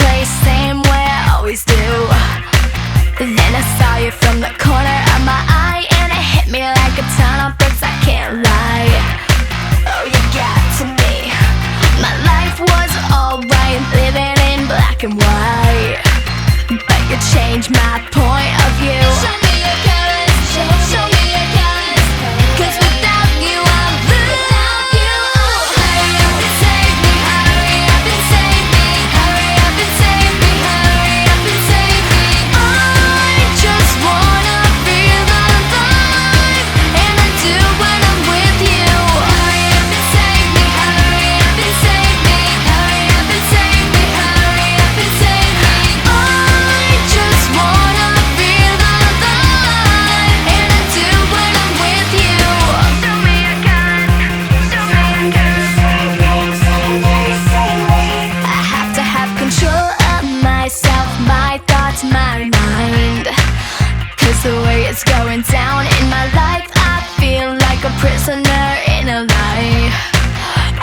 place, same way I always do. Then I saw you from the corner of my eye, and it hit me like a ton of bricks, I can't lie. Oh, you got to me. My life was alright, living in black and white, but you changed my point of view. Show me your colors, show me your colors, 'cause without you I'm blue. Without you, hurry up and save me, hurry up and save me, hurry up and save me, hurry up and save me. I just wanna feel alive, and I do when I'm with you. Hurry up and save me, hurry up and save me, hurry up and save me, hurry up and save me. I just wanna feel alive, and I do when I'm with you. Show me your colors, show me your colors. I have to have control of myself, my thoughts, my mind, 'cause the way it's going down in my life, I feel like a prisoner in a lie.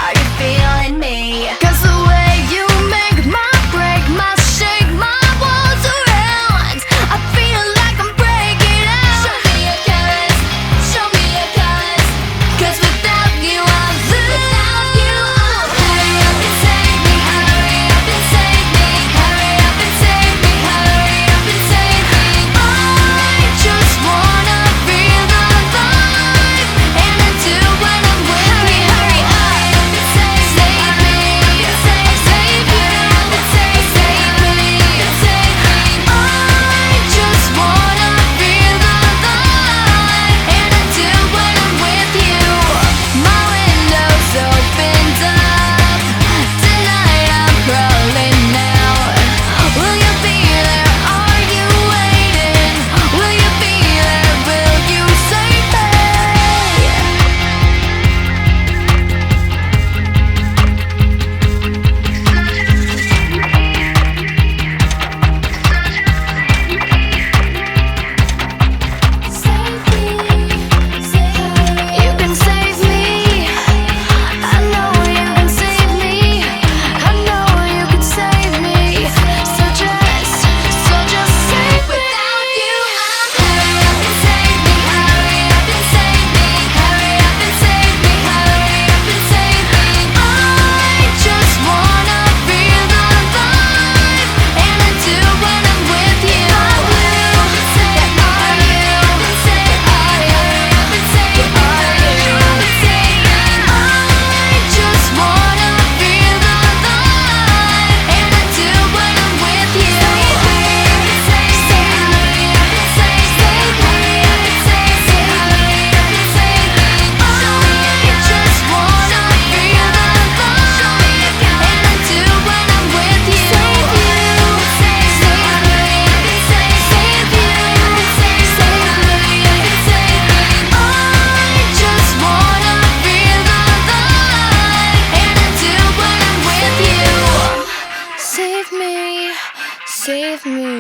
Are you feeling me? 'Cause the way you make my break, my shake, my walls around, I feel like I'm breaking out. Show me your colors, show me your colors, 'cause without you I'm blue. Without you, hurry up and save me, hurry up and save me, hurry up and save me, hurry up and save me. I just wanna feel alive, and I do when I'm with you. Hurry up and save me, save me, save you, save me, save me. I just wanna feel alive, and I do when I'm with you. My window's opened up, tonight I'm crawling out. Will you be there? Are you waiting? Will you be there? Will you save me? You can save me. I know you can save me. I know you can save me. So just save me. Without you, hurry up and save me, hurry up and save me, hurry up and save me, hurry up and save me. I just wanna feel alive, and I do when I'm with you. Are you? Are you? Are you? I just wanna feel alive, and I do when I'm with you. Save me, save me, save me, save me. I just wanna feel alive, and I do when I'm with you. Save me, save me, save me, save me. I just wanna feel alive, and I do when I'm with you. Save me, save me.